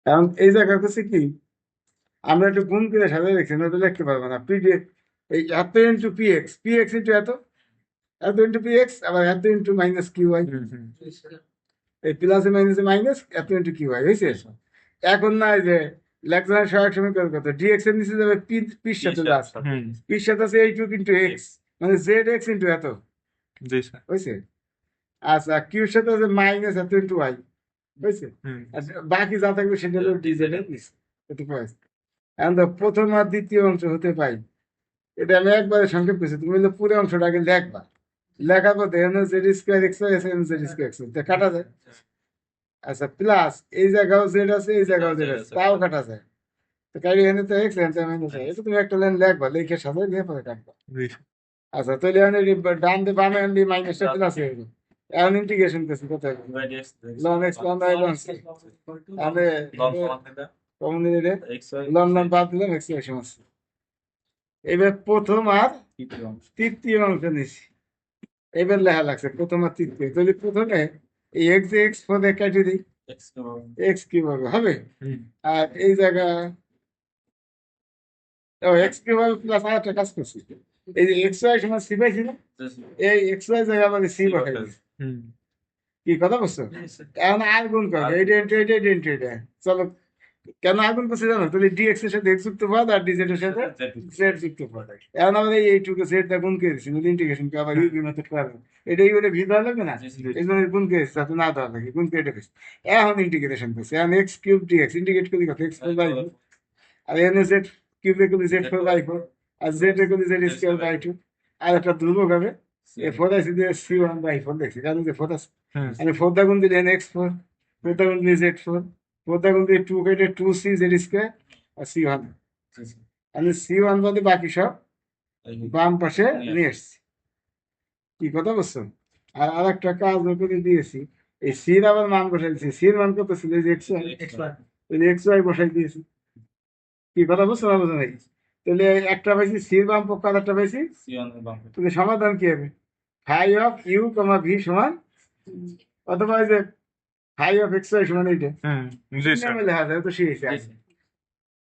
কারণ এই জায়গা হচ্ছে কি, আমরা একটু গুণ করে সাজায় রেখেছি, না তো লিখতে পারবো না। এই এত into P x, P x into এত, এত ইন্টু পি এক্স, আবার এত ইন্টু মাইনাস কিউ ওয়াই, এই প্লাসে মাইনাসে মাইনাস এত ইন্টু কিউ ওয়াই হয়েছে। এখন না এই যে ল্যাগ্রাঞ্জ সহায়ক সমীকরণ কত, ডিএক্স এর নিচে যাবে পির সাথে যা আছে, পির সাথে আছে এইটুক ইন্টু এক্স, মানে জেড এক্স ইন্টু এত হয়েছে। আচ্ছা, কিউর সাথে আছে মাইনাস এত ইন্টু ওয়াই হয়েছে। আর বাকি যা থাকবে সেটা হলো ডিজেড এর নিচে, এটুকু আছে। এখন তো প্রথম আর দ্বিতীয় অংশ হতে পাই, এটা আমি একবারে সংক্ষেপ করছি, তুমি হলো পুরো অংশটা আগে লেখবা, লেখার পর N Z square X Y N Z square X Y কাটা যায়। আচ্ছা, প্লাস এই জায়গাও জেড আছে, এই জায়গাও জেড আছে, তাও কাটা যায়। তো কারি এনে তো এক্স এনে তো মাইনাস হয়, এটা তুমি একটা লাইন লেখবা, লিখে সাথে দিয়ে পরে কাটবা। আচ্ছা, তাহলে এখানে ডান দিয়ে বামে আনলি মাইনাসটা প্লাস হয়ে গেল। এখন ইন্টিগ্রেশন করছি কত লন এক্স লন ওয়াই লন সি, তাহলে কমন নিলে লন লন বাদ দিলাম এক্স ওয়াই সমস্যা। এবার প্রথম আর তৃতীয় অংশ নিছি, এবার লেখা লাগছে প্রথম আর তৃতীয়। তাহলে প্রথমে এই এক্স এক্স পদে কেটে দিই, এক্স কিভাবে হবে, আর এই জায়গা এক্স কিভাবে প্লাস আর একটা কাজ করছি, এই যে এক্স ওয়াই সমান সি পাইছি না, এই এক্স ওয়াই জায়গা আমাদের সি বসাই দিছি। কি কথা বলছো? এখন আর গুণ করবে, এইটা ইন্টু এটা, এটা ইন্টু এটা। চলো, কেন আগুন করছে জানো? তাহলে ডিএক্স এর সাথে এক্স যুক্ত পদ আর ডিজেড এর সাথে জেড যুক্ত পদ। এখন আমরা এইটুকু জেড দা গুণ করে দিচ্ছি, ইন্টিগ্রেশন কে আবার ইউবি মেথড করবো, এটাই বলে ভি দেওয়া লাগবে না, এই জন্য গুণ করে দিচ্ছি, যাতে না দেওয়া লাগে, গুণ করে এটা দিচ্ছি। এখন ইন্টিগ্রেশন করছি, এখন এক্স কিউব ডিএক্স ইন্টিগ্রেট করি কত, এক্স ফোর বাই ফোর, আর এনে জেড কিউব এ করি জেড ফোর বাই ফোর, আর জেড এ করি জেড স্কোয়ার বাই টু, আর একটা ধ্রুবক হবে এ ফোর আছে দিয়ে সি ওয়ান বাই ফোর দেখছি, কারণ যে ফোর আছে, মানে ফোর দা গুণ দিলে এন এক্স ফোর, ফোর দা গুণ দিলে জেড ফোর, ফোর দা গুণ দিয়ে টু কেটে টু সি জেড স্কোয়ার আর সি ওয়ান, আমি সি ওয়ান বাদে বাকি সব বাম পাশে নিয়ে এসছি। কি কথা বলছো? আর আরেকটা কাজ করে দিয়েছি, এই সির আবার মান বসাই দিয়েছি, সির মান কত ছিল, এই যে এক্স ওয়াই, এক্স ওয়াই বসাই দিয়েছি। কি কথা বুঝছো না বুঝো নাকি? তাহলে একটা পাইছি সির বাম পক্ষ, আর একটা পাইছি, তাহলে সমাধান কি হবে? Phi of U comma V সমান, অথবা এই যে ফাই অফ এক্স ওয়াই সমান এইটা নামে লেখা যায়, তো শিখেছি।